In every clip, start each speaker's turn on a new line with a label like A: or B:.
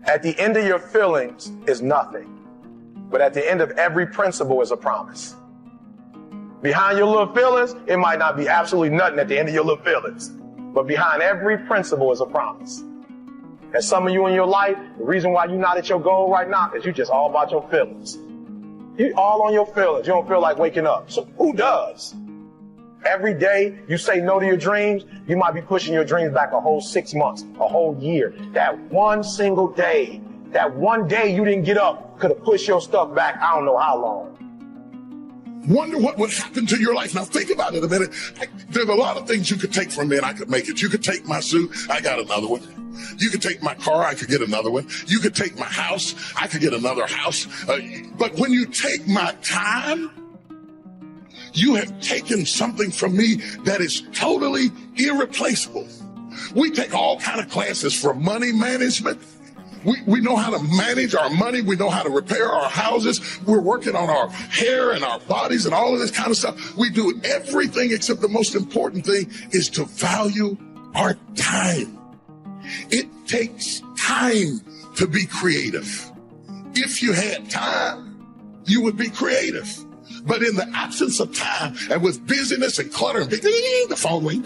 A: At the end of your feelings is nothing. But at the end of every principle is a promise. Behind your little feelings, it might not be absolutely nothing at the end of your little feelings. But behind every principle is a promise. And some of you in your life, the reason why you're not at your goal right now is you just all about your feelings. You all on your feelings. You don't feel like waking up. So who does? Every day you say no to your dreams, you might be pushing your dreams back a whole 6 months, a whole year. That one single day, that one day you didn't get up could have pushed your stuff back I don't know how long.
B: Wonder what would happen to your life. Now think about it a minute. There's a lot of things you could take from me and I could make it. You could take my suit, I got another one. You could take my car, I could get another one. You could take my house, I could get another house. But when you take my time, you have taken something from me that is totally irreplaceable. We take all kind of classes for money management. We know how to manage our money. We know how to repair our houses. We're working on our hair and our bodies and all of this kind of stuff. We do everything except the most important thing is to value our time. It takes time to be creative. If you had time, you would be creative. But in the absence of time and with busyness and clutter and the phone ring,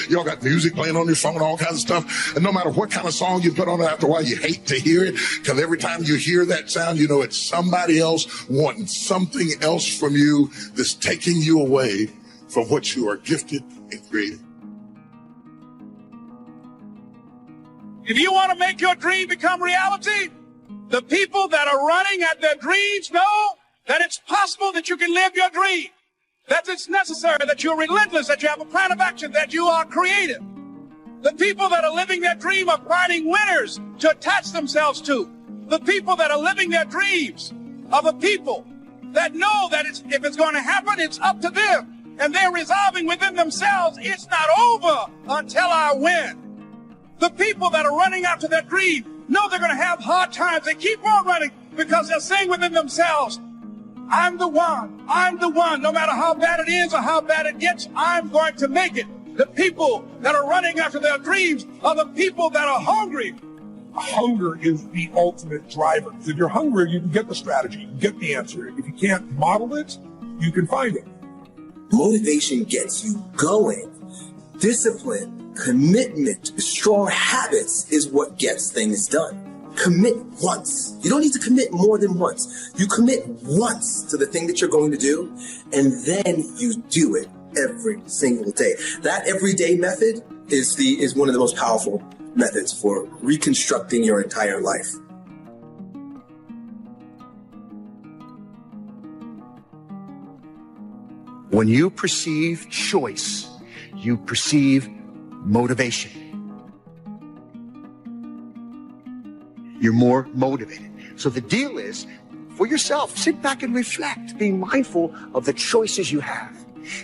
B: y'all got music playing on your phone, all kinds of stuff. And no matter what kind of song you put on it, after a while you hate to hear it because every time you hear that sound, you know it's somebody else wanting something else from you that's taking you away from what you are gifted and created.
C: If you want to make your dream become reality, the people that are running at their dreams know that it's possible that you can live your dream, that it's necessary, that you're relentless, that you have a plan of action, that you are creative. The people that are living their dream are finding winners to attach themselves to. The people that are living their dreams are the people that know that if it's going to happen, it's up to them. And they're resolving within themselves, it's not over until I win. The people that are running after their dream know they're going to have hard times. They keep on running because they're saying within themselves, I'm the one, no matter how bad it is or how bad it gets, I'm going to make it. The people that are running after their dreams are the people that are hungry.
D: Hunger is the ultimate driver. If you're hungry, you can get the strategy, you can get the answer. If you can't model it, you can find it.
E: Motivation gets you going. Discipline, commitment, strong habits is what gets things done. Commit once. You don't need to commit more than once. You commit once to the thing that you're going to do, and then you do it every single day. That everyday method is one of the most powerful methods for reconstructing your entire life.
F: When you perceive choice, you perceive motivation. You're more motivated. So the deal is, for yourself, sit back and reflect. Be mindful of the choices you have.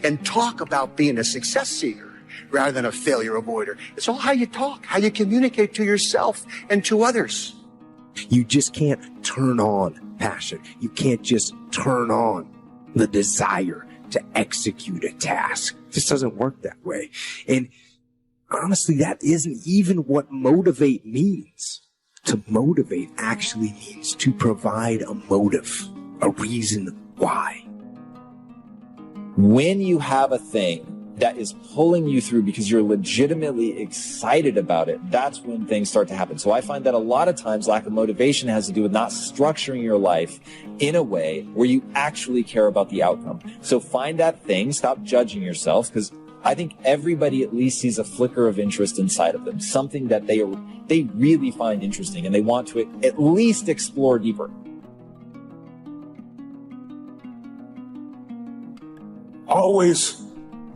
F: And talk about being a success seeker rather than a failure avoider. It's all how you talk, how you communicate to yourself and to others.
G: You just can't turn on passion. You can't just turn on the desire to execute a task. It just doesn't work that way. And honestly, that isn't even what motivate means. To motivate actually means to provide a motive, a reason why.
H: When you have a thing that is pulling you through because you're legitimately excited about it, that's when things start to happen. So I find that a lot of times lack of motivation has to do with not structuring your life in a way where you actually care about the outcome. So find that thing, stop judging yourself, because I think everybody at least sees a flicker of interest inside of them, something that they really find interesting and they want to at least explore deeper.
B: Always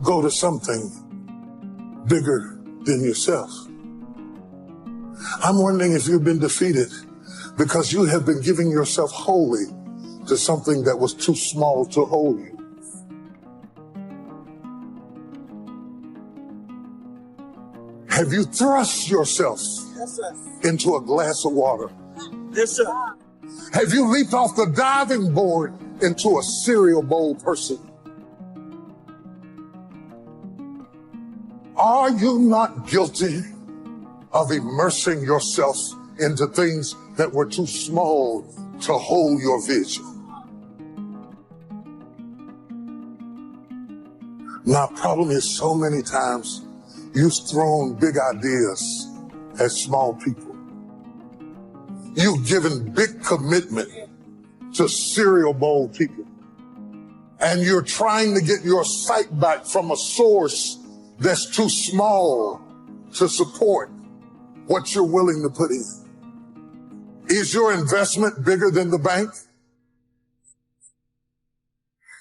B: go to something bigger than yourself. I'm wondering if you've been defeated because you have been giving yourself wholly to something that was too small to hold you. Have you thrust yourself into a glass of water?
E: Yes, sir.
B: Have you leaped off the diving board into a cereal bowl person? Are you not guilty of immersing yourself into things that were too small to hold your vision. My problem is so many times you've thrown big ideas at small people. You've given big commitment to cereal bowl people. And you're trying to get your sight back from a source that's too small to support what you're willing to put in. Is your investment bigger than the bank?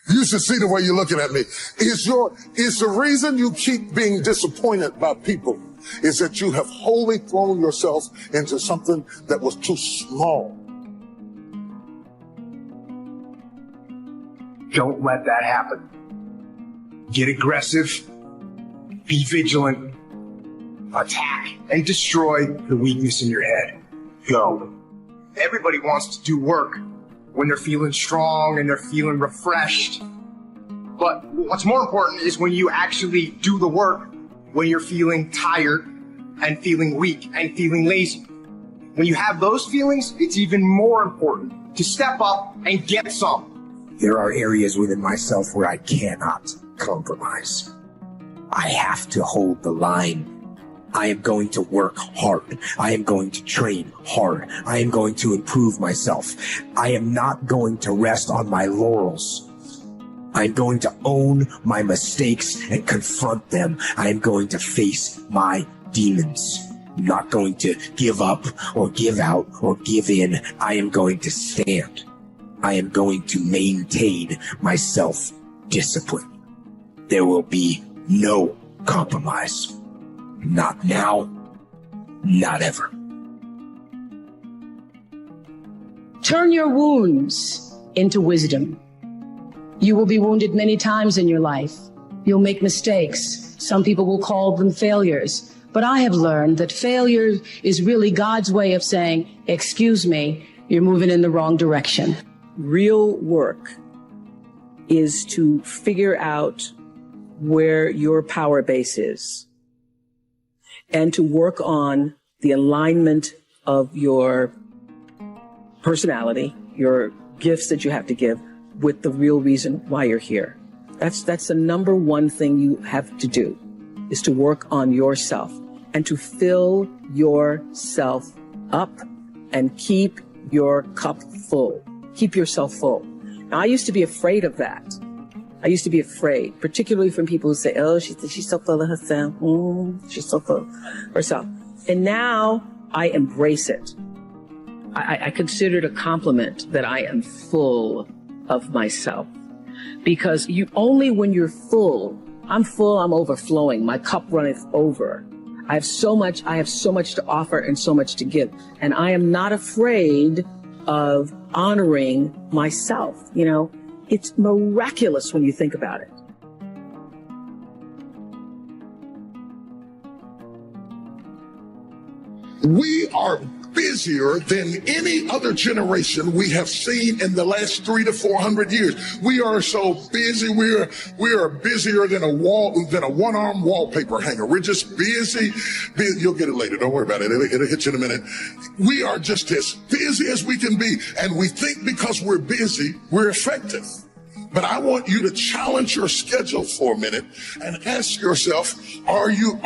B: You should see the way you're looking at me. Is the reason you keep being disappointed by people is that you have wholly thrown yourself into something that was too small?
G: Don't let that happen. Get aggressive, be vigilant, attack, and destroy the weakness in your head. Go. Everybody wants to do work when they're feeling strong and they're feeling refreshed. But what's more important is when you actually do the work when you're feeling tired and feeling weak and feeling lazy. When you have those feelings, it's even more important to step up and get some. There are areas within myself where I cannot compromise. I have to hold the line. I am going to work hard. I am going to train hard. I am going to improve myself. I am not going to rest on my laurels. I'm going to own my mistakes and confront them. I am going to face my demons. I'm not going to give up or give out or give in. I am going to stand. I am going to maintain my self-discipline. There will be no compromise. Not now, not ever.
I: Turn your wounds into wisdom. You will be wounded many times in your life. You'll make mistakes. Some people will call them failures. But I have learned that failure is really God's way of saying, excuse me, you're moving in the wrong direction.
J: Real work is to figure out where your power base is and to work on the alignment of your personality, your gifts that you have to give with the real reason why you're here. That's the number one thing you have to do, is to work on yourself and to fill yourself up and keep your cup full. Keep yourself full. Now, I used to be afraid of that. I used to be afraid, particularly from people who say, oh, she's so full of herself. She's so full of herself. And now I embrace it. I consider it a compliment that I am full of myself. Because only when you're full, I'm full, I'm overflowing, my cup runneth over. I have so much to offer and so much to give. And I am not afraid of honoring myself. You know, it's miraculous when you think about it.
B: We are busier than any other generation we have seen in the last 300 to 400 years. We are so busy. We are busier than a one-arm wallpaper hanger. We're just busy. You'll get it later. Don't worry about it. It'll hit you in a minute. We are just as busy as we can be. And we think because we're busy, we're effective. But I want you to challenge your schedule for a minute and ask yourself, are you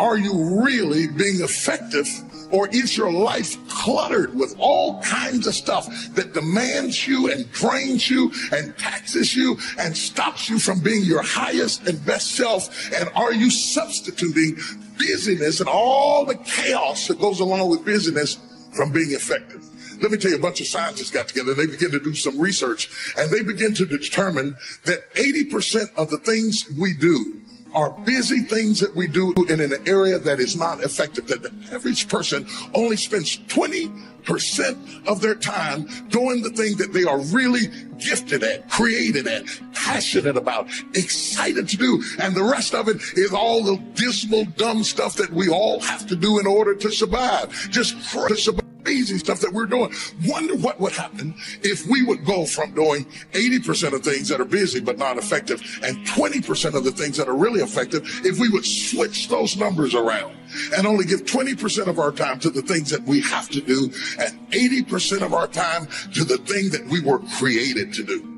B: really being effective? Or is your life cluttered with all kinds of stuff that demands you and drains you and taxes you and stops you from being your highest and best self? And are you substituting busyness and all the chaos that goes along with busyness from being effective? Let me tell you, a bunch of scientists got together and they began to do some research, and they begin to determine that 80% of the things we do are busy things that we do in an area that is not effective. That the average person only spends 20% of their time doing the thing that they are really gifted at, created at, passionate about, excited to do. And the rest of it is all the dismal, dumb stuff that we all have to do in order to survive. Just to survive. crazy stuff that we're doing. Wonder what would happen if we would go from doing 80% of things that are busy but not effective and 20% of the things that are really effective if we would switch those numbers around and only give 20% of our time to the things that we have to do and 80% of our time to the thing that we were created to do.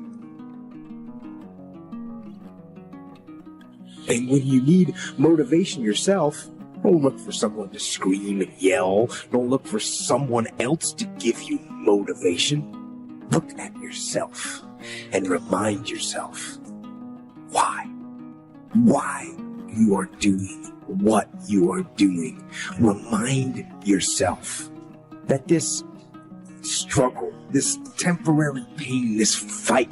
G: And when you need motivation yourself, don't look for someone to scream and yell. Don't look for someone else to give you motivation. Look at yourself and remind yourself why you are doing what you are doing. Remind yourself that this struggle, this temporary pain, this fight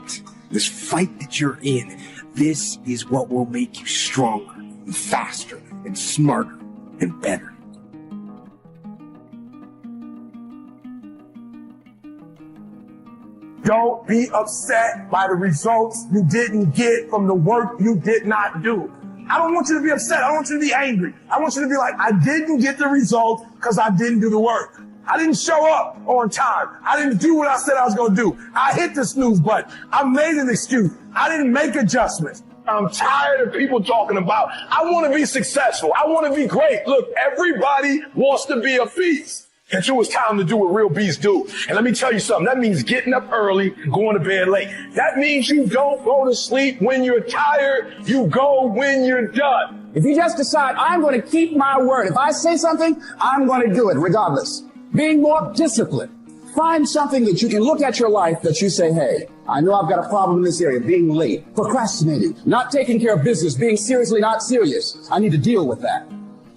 G: that you're in, this is what will make you stronger and faster and smarter and better.
A: Don't be upset by the results you didn't get from the work you did not do. I don't want you to be upset. I don't want you to be angry. I want you to be like, I didn't get the results because I didn't do the work. I didn't show up on time. I didn't do what I said I was going to do. I hit the snooze button. I made an excuse. I didn't make adjustments. I'm tired of people talking about, I want to be successful. I want to be great. Look, everybody wants to be a beast until it's time to do what real beasts do. And let me tell you something. That means getting up early and going to bed late. That means you don't go to sleep when you're tired. You go when you're done.
C: If you just decide, I'm going to keep my word. If I say something, I'm going to do it regardless. Being more disciplined. Find something that you can look at your life that you say, hey, I know I've got a problem in this area, being late, procrastinating, not taking care of business, being seriously not serious. I need to deal with that.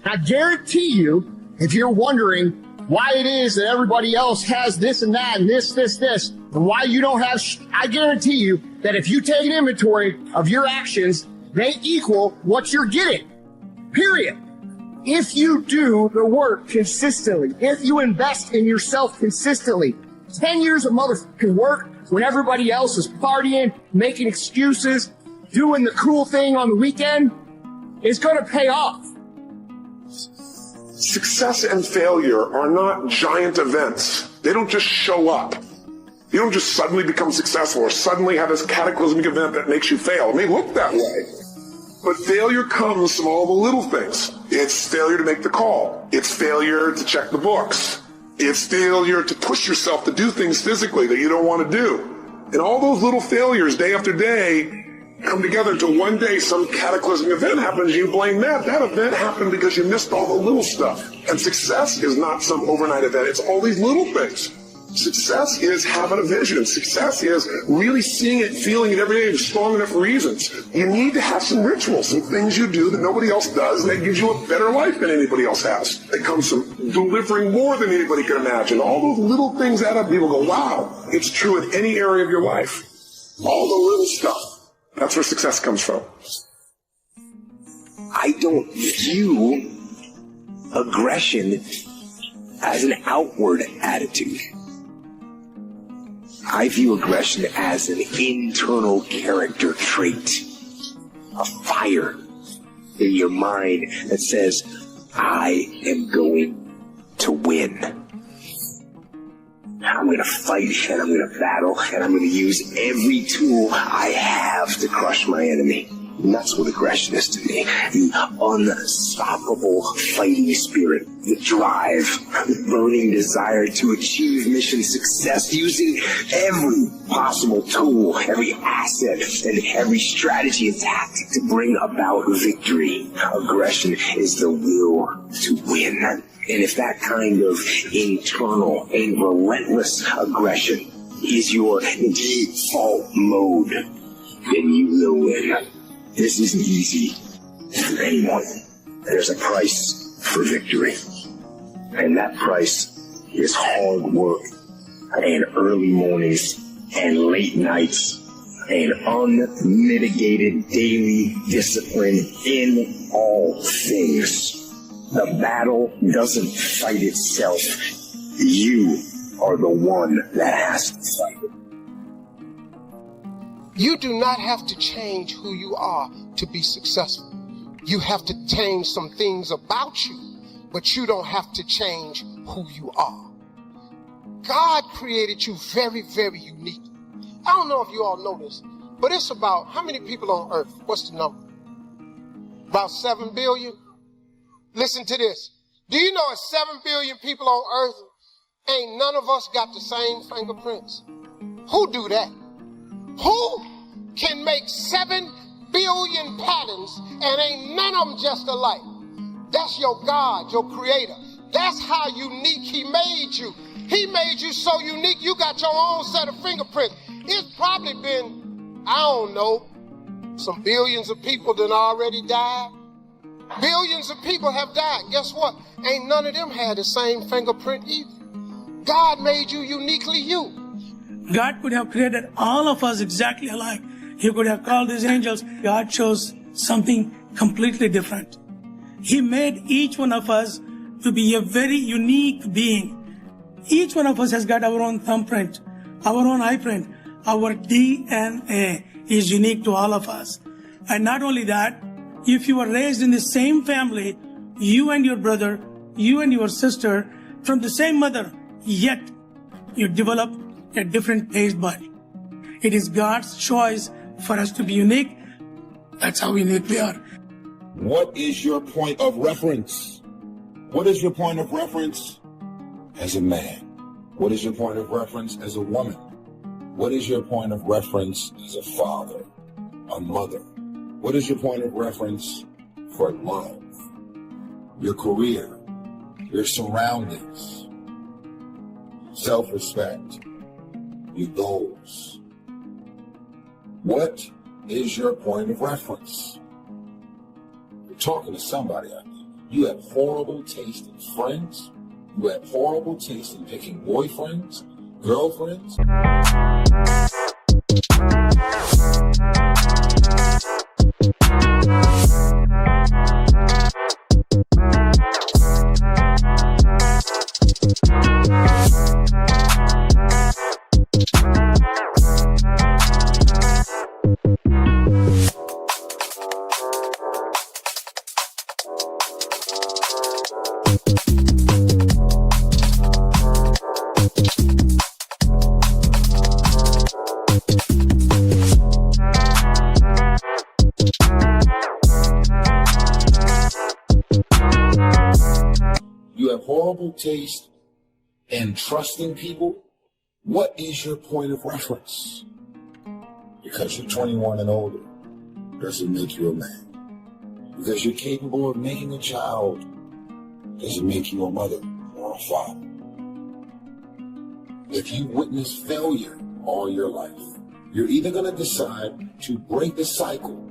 K: I guarantee you, if you're wondering why it is that everybody else has this and that and this, and why you don't have, I guarantee you that if you take an inventory of your actions, they equal what you're getting. Period. If you do the work consistently, if you invest in yourself consistently, 10 years of motherfucking work when everybody else is partying, making excuses, doing the cool thing on the weekend, is going to pay off.
B: Success and failure are not giant events. They don't just show up. You don't just suddenly become successful or suddenly have this cataclysmic event that makes you fail. It may look that way. But failure comes from all the little things. It's failure to make the call. It's failure to check the books. It's failure to push yourself to do things physically that you don't want to do. And all those little failures, day after day, come together until one day some cataclysmic event happens, you blame that. That event happened because you missed all the little stuff. And success is not some overnight event. It's all these little things. Success is having a vision. Success is really seeing it, feeling it every day for strong enough reasons. You need to have some rituals, some things you do that nobody else does that gives you a better life than anybody else has. It comes from delivering more than anybody can imagine. All those little things add up. People go, wow, it's true in any area of your life. All the little stuff. That's where success comes from.
G: I don't view aggression as an outward attitude. I view aggression as an internal character trait, a fire in your mind that says, I am going to win. I'm going to fight and I'm going to battle and I'm going to use every tool I have to crush my enemy. And that's what aggression is to me. The unstoppable fighting spirit, the drive, the burning desire to achieve mission success using every possible tool, every asset, and every strategy and tactic to bring about victory. Aggression is the will to win. And if that kind of internal and relentless aggression is your default mode, then you will win. This isn't easy for anyone. There's a price for victory. And that price is hard work and early mornings and late nights and unmitigated daily discipline in all things. The battle doesn't fight itself. You are the one that has to fight it.
L: You do not have to change who you are to be successful. You have to change some things about you, but you don't have to change who you are. God created you very, very unique. I don't know if you all know this, but it's about how many people on earth? What's the number? About 7 billion? Listen to this. Do you know at 7 billion people on earth, ain't none of us got the same fingerprints? Who do that? Who can make 7 billion patterns and ain't none of them just alike? That's your God, your creator. That's how unique he made you. He made you so unique, you got your own set of fingerprints. It's probably been, I don't know, some billions of people that already died. Billions of people have died. Guess what? Ain't none of them had the same fingerprint either. God made you uniquely you.
M: God could have created all of us exactly alike. He could have called these angels. God chose something completely different. He made each one of us to be a very unique being. Each one of us has got our own thumbprint, our own eyeprint. Our DNA is unique to all of us. And not only that, if you were raised in the same family, you and your brother, you and your sister, from the same mother, yet you develop a different taste bud. It is God's choice for us to be unique. That's how unique we are.
N: What is your point of reference? What is your point of reference as a man? What is your point of reference as a woman? What is your point of reference as a father, a mother? What is your point of reference for love, your career, your surroundings, self-respect, your goals? What is your point of reference? You're talking to somebody out there. You have horrible taste in friends. You have horrible taste in picking boyfriends, girlfriends. Horrible taste in trusting people. What is your point of reference? Because you're 21 and older doesn't make you a man. Because you're capable of making a child doesn't make you a mother or a father. If you witness failure all your life, you're either going to decide to break the cycle,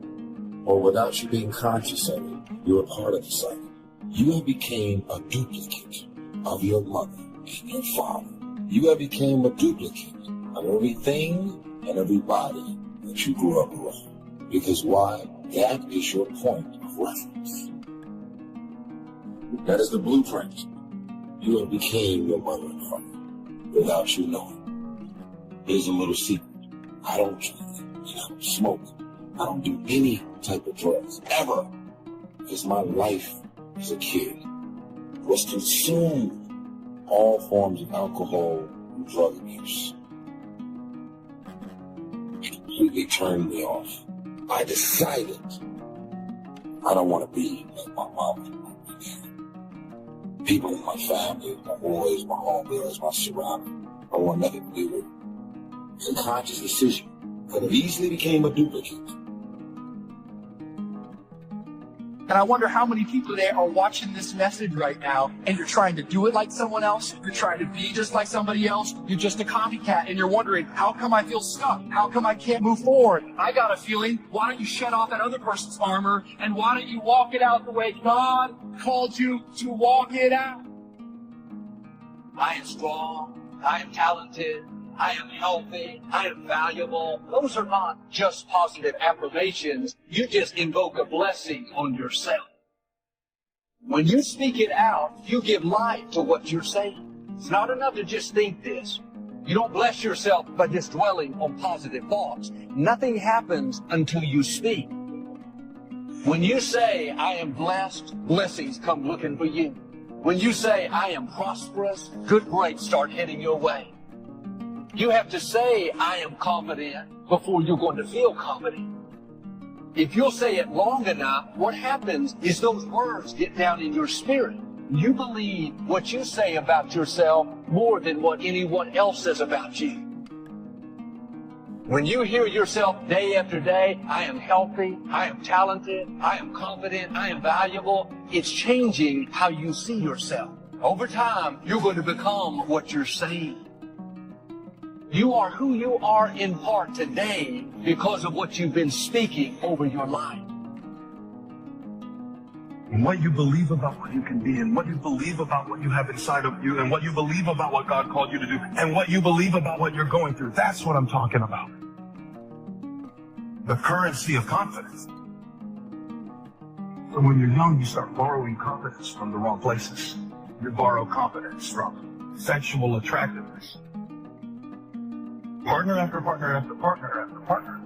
N: or without you being conscious of it, you're a part of the cycle. You have become a duplicate of your mother and your father. You have become a duplicate of everything and everybody that you grew up around. Because why? That is your point of reference. That is the blueprint. You have become your mother and father without you knowing. Here's a little secret. I don't drink. I don't smoke. I don't do any type of drugs ever. Because my life as a kid was consumed all forms of alcohol and drug abuse. It completely turned me off. I decided I don't want to be like my mom and my dad. People in my family, my boys, my homegirls, my surroundings, I want nothing to do with it. It's a conscious decision. Could have easily became a duplicate.
O: And I wonder how many people there are watching this message right now, and you're trying to do it like someone else. You're trying to be just like somebody else. You're just a copycat, and you're wondering, how come I feel stuck? How come I can't move forward? I got a feeling. Why don't you shed off that other person's armor, and why don't you walk it out the way God called you to walk it out?
P: I am strong. I am talented. I am healthy, I am valuable. Those are not just positive affirmations. You just invoke a blessing on yourself. When you speak it out, you give life to what you're saying. It's not enough to just think this. You don't bless yourself by just dwelling on positive thoughts. Nothing happens until you speak. When you say, I am blessed, blessings come looking for you. When you say, I am prosperous, good grades start heading your way. You have to say, I am confident before you're going to feel confident. If you'll say it long enough, what happens is those words get down in your spirit. You believe what you say about yourself more than what anyone else says about you. When you hear yourself day after day, I am healthy, I am talented, I am confident, I am valuable, it's changing how you see yourself. Over time, you're going to become what you're saying. You are who you are in part today because of what you've been speaking over your life.
Q: And what you believe about what you can be, and what you believe about what you have inside of you, and what you believe about what God called you to do, and what you believe about what you're going through. That's what I'm talking about. The currency of confidence. So when you're young, you start borrowing confidence from the wrong places. You borrow confidence from sexual attractiveness. Partner after partner after partner after partner.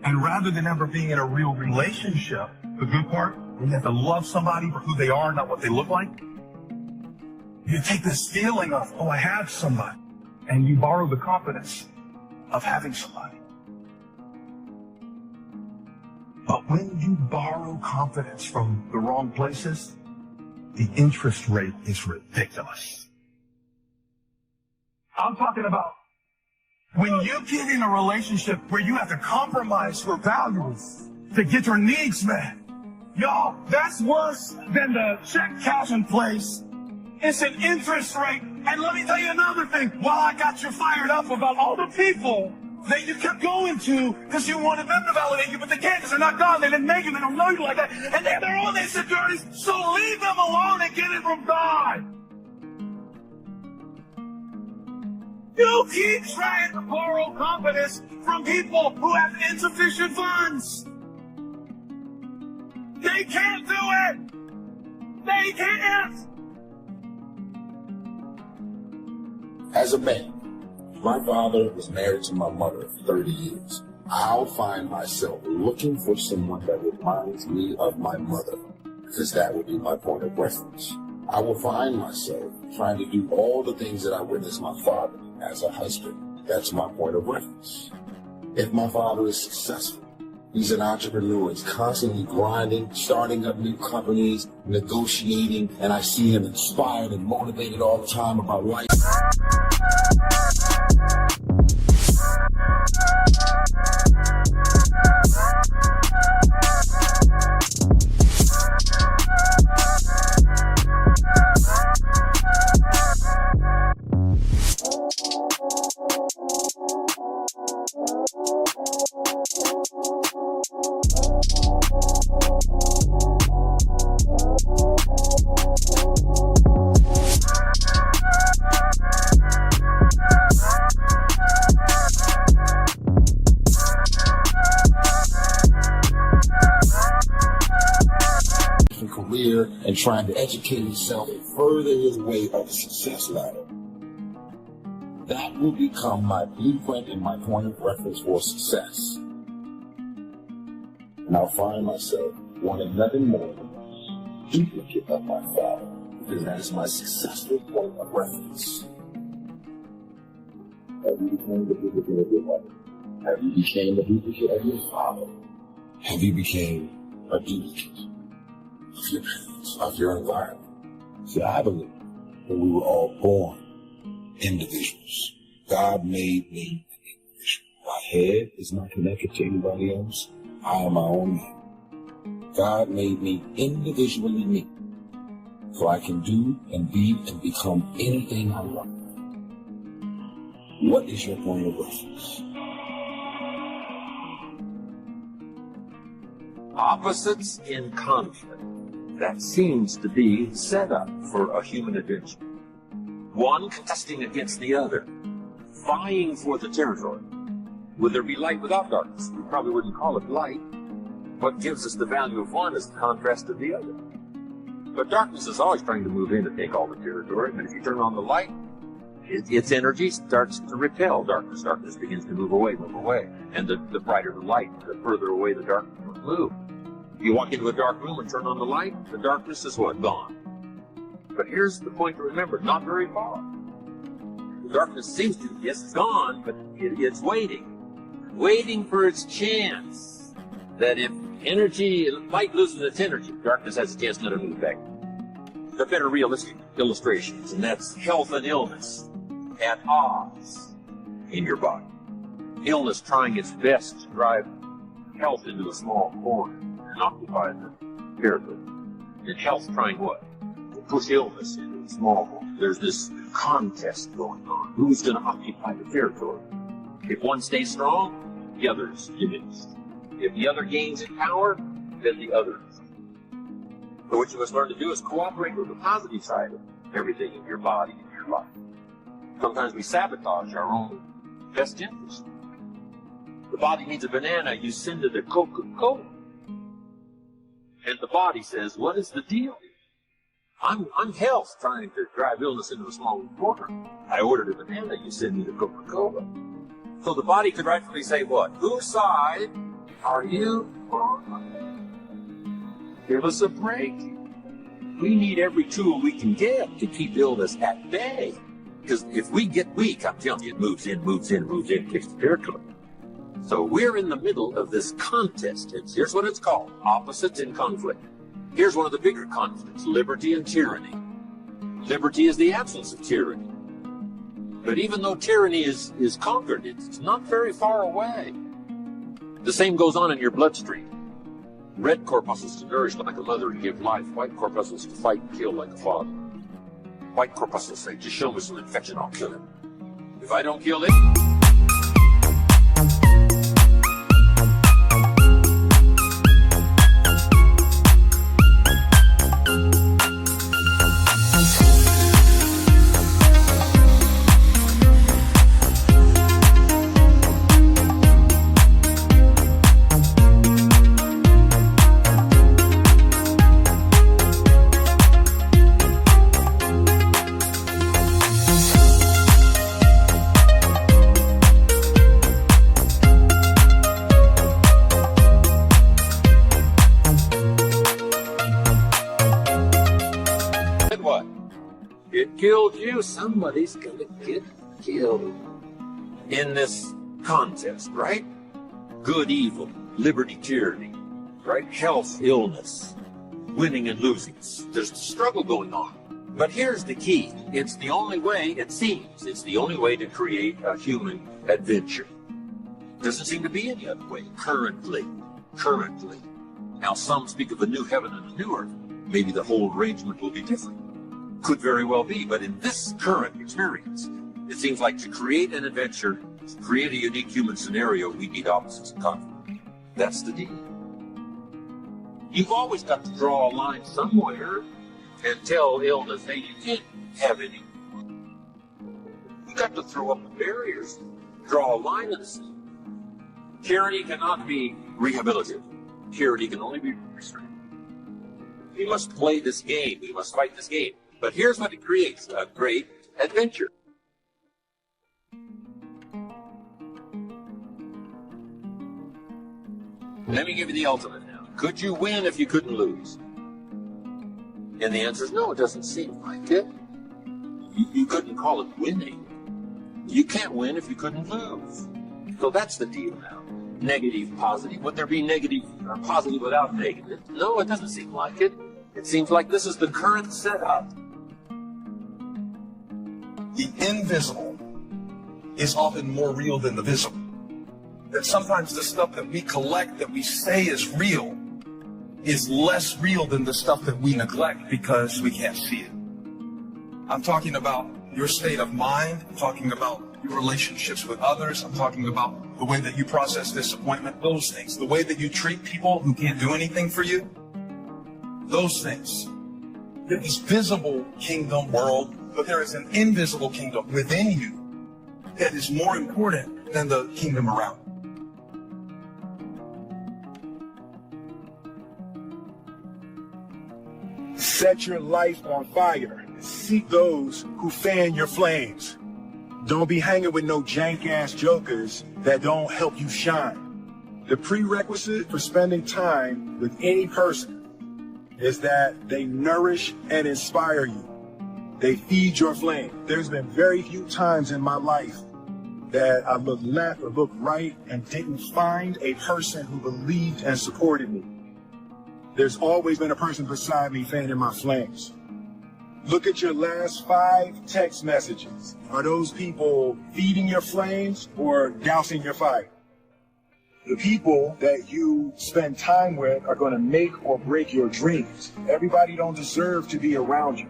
Q: And rather than ever being in a real relationship, the good part, when you have to love somebody for who they are, not what they look like, you take this feeling of, oh, I have somebody, and you borrow the confidence of having somebody. But when you borrow confidence from the wrong places, the interest rate is ridiculous. I'm talking about when you get in a relationship where you have to compromise your values to get your needs met. Y'all, that's worse than the check cashing place. It's an interest rate. And let me tell you another thing. While I got you fired up about all the people that you kept going to because you wanted them to validate you, but they can't because they're not God. They didn't make you. They don't know you like that. And they're their own insecurities. So leave them alone and get it from God. You keep trying to borrow confidence from people who have insufficient funds. They can't do it. They can't.
N: As a man, my father was married to my mother for 30 years. I'll find myself looking for someone that reminds me of my mother, because that would be my point of reference. I will find myself trying to do all the things that I witnessed my father as a husband. That's my point of reference. If my father is successful, he's an entrepreneur, he's constantly grinding, starting up new companies, negotiating, and I see him inspired and motivated all the time about life. Career and trying to educate himself and further his way up the success ladder. That will become my blueprint and my point of reference for success. And I'll find myself wanting nothing more than a duplicate of my father, because that is my successful point of reference. Have you become the duplicate of your mother? Have you become the duplicate of your father? Have you become a duplicate of your parents, of your environment? See, I believe that we were all born individuals. God made me an individual. My head is not connected to anybody else. I am my own man. God made me individually me, so I can do and be and become anything I want. What is your point of reference?
R: Opposites in conflict. That seems to be set up for a human adventure. One contesting against the other, vying for the territory. Would there be light without darkness? We probably wouldn't call it light. What gives us the value of one is the contrast of the other. But darkness is always trying to move in and take all the territory. But if you turn on the light, its energy starts to repel darkness. Darkness begins to move away. And the brighter the light, the further away the darkness will move. You walk into a dark room and turn on the light, the darkness is what? Gone. But here's the point to remember, not very far. The darkness seems to, yes, it's gone, but it's waiting for its chance. That if light loses its energy, darkness has a chance not to move back. There are better realistic illustrations, and that's health and illness at odds in your body. Illness trying its best to drive health into a small corner and occupy the territory. And health trying what? To push illness into a small corner. There's this contest going on. Who's going to occupy the territory? If one stays strong, the other's diminished. If the other gains in power, then the other. So what you must learn to do is cooperate with the positive side of everything in your body and your life. Sometimes we sabotage our own best interest. The body needs a banana, you send it a Coca-Cola. And the body says, what is the deal? I'm health trying to drive illness into a small corner. I ordered a banana, you send me the Coca-Cola. So the body could rightfully say what? Whose side are you on? Give us a break. We need every tool we can get to keep illness at bay. Because if we get weak, I'm telling you, it moves in, kicks the territory. So we're in the middle of this contest. Here's what it's called, opposites in conflict. Here's one of the bigger conflicts, liberty and tyranny. Liberty is the absence of tyranny. But even though tyranny is conquered, it's not very far away. The same goes on in your bloodstream. Red corpuscles to nourish like a mother and give life. White corpuscles to fight and kill like a father. White corpuscles say, just show me some infection, I'll kill him. If I don't kill it... Killed you, somebody's gonna get killed in this contest, right? Good, evil, liberty, tyranny, right? Health, illness, winning and losing. There's a struggle going on. But here's the key. It's the only way, it seems, it's the only way to create a human adventure. Doesn't seem to be any other way, currently. Now some speak of a new heaven and a new earth. Maybe the whole arrangement will be different. Could very well be, but in this current experience, it seems like to create an adventure, to create a unique human scenario, we need opposites in conflict. That's the deal. You've always got to draw a line somewhere and tell illness, hey, you can't have any. You've got to throw up the barriers, draw a line in the sea. Tyranny cannot be rehabilitated. Tyranny can only be restrained. We must play this game. We must fight this game. But here's what it creates, a great adventure. Let me give you the ultimate now. Could you win if you couldn't lose? And the answer is no, it doesn't seem like it. You couldn't call it winning. You can't win if you couldn't lose. So that's the deal now. Negative, positive. Would there be negative or positive without negative? No, it doesn't seem like it. It seems like this is the current setup.
D: The invisible is often more real than the visible. That sometimes the stuff that we collect, that we say is real, is less real than the stuff that we neglect because we can't see it. I'm talking about your state of mind. I'm talking about your relationships with others. I'm talking about the way that you process disappointment, those things. The way that you treat people who can't do anything for you, those things. There is visible kingdom world, but there is an invisible kingdom within you that is more important than the kingdom around you.
Q: Set your life on fire. Seek those who fan your flames. Don't be hanging with no jank-ass jokers that don't help you shine. The prerequisite for spending time with any person is that they nourish and inspire you. They feed your flame. There's been very few times in my life that I looked left or looked right and didn't find a person who believed and supported me. There's always been a person beside me fanning my flames. Look at your last 5 text messages. Are those people feeding your flames or dousing your fire? The people that you spend time with are going to make or break your dreams. Everybody don't deserve to be around you.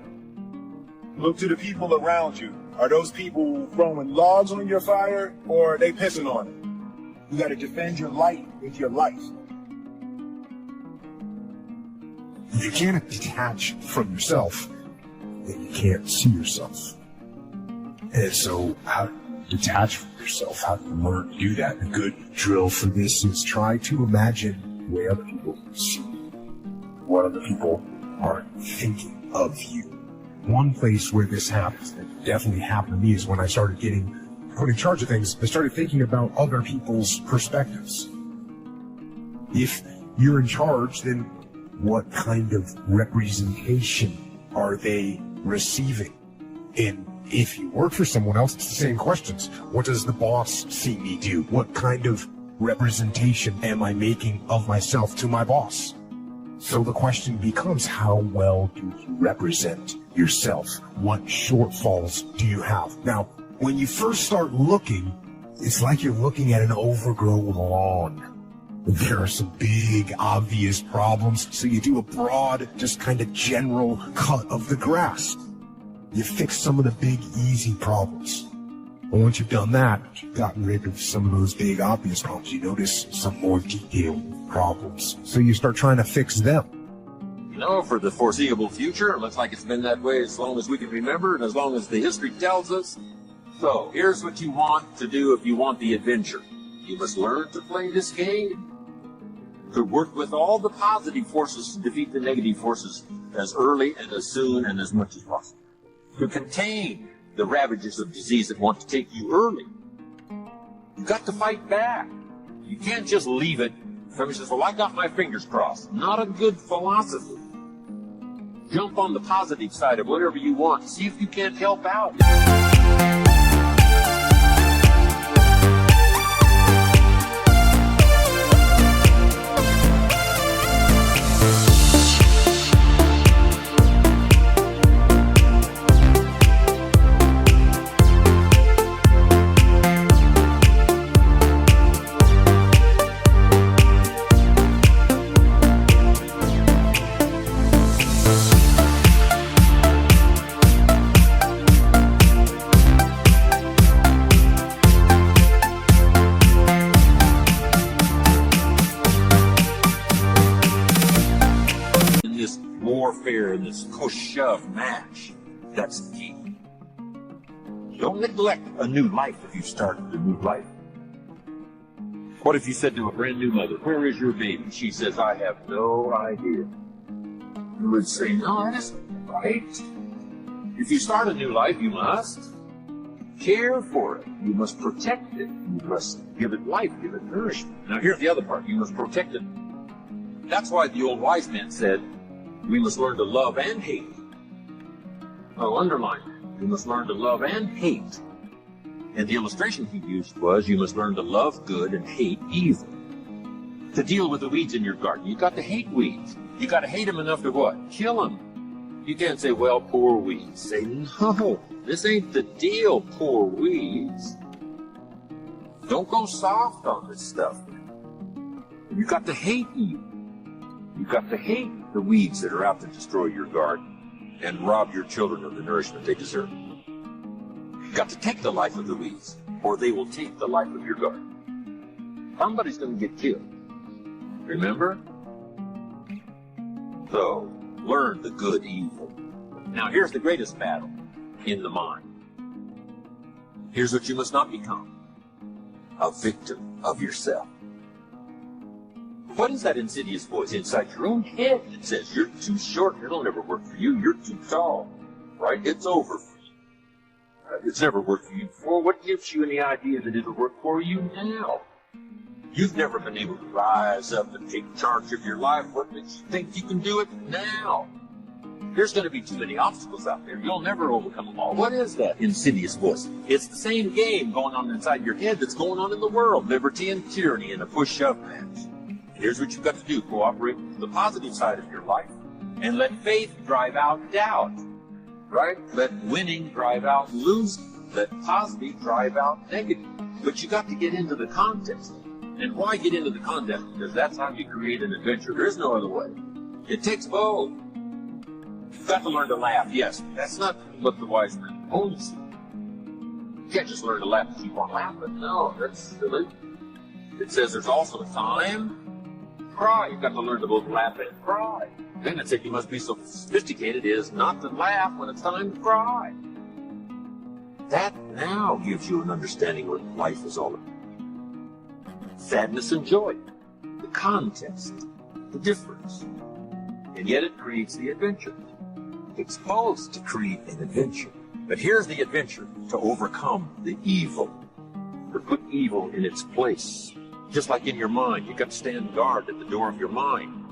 Q: Look to the people around you. Are those people throwing logs on your fire or are they pissing on it? You got to defend your light with your life.
S: You can't detach from yourself, and you can't see yourself. And so, how do you detach from yourself? How do you learn to do that? A good drill for this is try to imagine the way other people see you, what other people are thinking of you. One place where this happens, that definitely happened to me, is when I started getting put in charge of things. I started thinking about other people's perspectives. If you're in charge, then what kind of representation are they receiving? And if you work for someone else, it's the same questions. What does the boss see me do? What kind of representation am I making of myself to my boss? So the question becomes, how well do you represent yourself? What shortfalls do you have? Now, when you first start looking, it's like you're looking at an overgrown lawn. There are some big, obvious problems, so you do a broad, just kind of general cut of the grass. You fix some of the big, easy problems. And once you've done that, you've gotten rid of some of those big, obvious problems, you notice some more detailed problems. So you start trying to fix them.
R: You know, for the foreseeable future, it looks like it's been that way as long as we can remember and as long as the history tells us. So, here's what you want to do if you want the adventure. You must learn to play this game. To work with all the positive forces to defeat the negative forces as early and as soon and as much as possible. To contain the ravages of disease that want to take you early. You've got to fight back. You can't just leave it. Somebody says, well, I got my fingers crossed. Not a good philosophy. Jump on the positive side of whatever you want. See if you can't help out. In this push-shove match. That's the key. Don't neglect a new life if you started a new life. What if you said to a brand new mother, where is your baby? She says, I have no idea. You would say, no, that isn't right. If you start a new life, you must care for it. You must protect it. You must give it life, give it nourishment. Now here's the other part. You must protect it. That's why the old wise man said, we must learn to love and hate. Oh, underline it. We must learn to love and hate. And the illustration he used was, you must learn to love good and hate evil. To deal with the weeds in your garden, you've got to hate weeds. You've got to hate them enough to what? Kill them. You can't say, well, poor weeds. Say, no, this ain't the deal, poor weeds. Don't go soft on this stuff. You've got to hate evil. You've got to hate the weeds that are out to destroy your garden and rob your children of the nourishment they deserve. You've got to take the life of the weeds, or they will take the life of your garden. Somebody's going to get killed. Remember? So, learn the good evil. Now, here's the greatest battle in the mind. Here's what you must not become. A victim of yourself. What is that insidious voice inside your own head that says, you're too short, it'll never work for you, you're too tall, right? It's over for you. It's never worked for you before. What gives you any idea that it'll work for you now? You've never been able to rise up and take charge of your life. What makes you think you can do it now? There's going to be too many obstacles out there. You'll never overcome them all. What is that insidious voice? It's the same game going on inside your head that's going on in the world. Liberty and tyranny in a push-shove match. Here's what you've got to do. Cooperate with the positive side of your life and let faith drive out doubt. Right? Let winning drive out losing. Let positive drive out negative. But you got to get into the contest. And why get into the contest? Because that's how you create an adventure. There is no other way. It takes both. You've got to learn to laugh. Yes, that's not what the wise man told us. You can't just learn to laugh and keep on laughing. No, that's silly. It says there's also a time to cry. You've got to learn to both laugh and cry. Then it said you must be so sophisticated as not to laugh when it's time to cry. That now gives you an understanding what life is all about. Sadness and joy, the contest, the difference. And yet it creates the adventure. It's supposed to create an adventure. But here's the adventure: to overcome the evil, to put evil in its place. Just like in your mind, you've got to stand guard at the door of your mind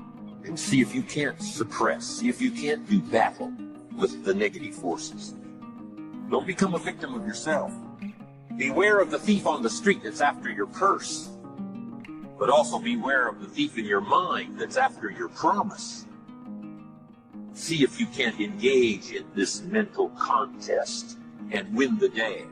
R: and see if you can't suppress, see if you can't do battle with the negative forces. Don't become a victim of yourself. Beware of the thief on the street that's after your purse, but also beware of the thief in your mind that's after your promise. See if you can't engage in this mental contest and win the day.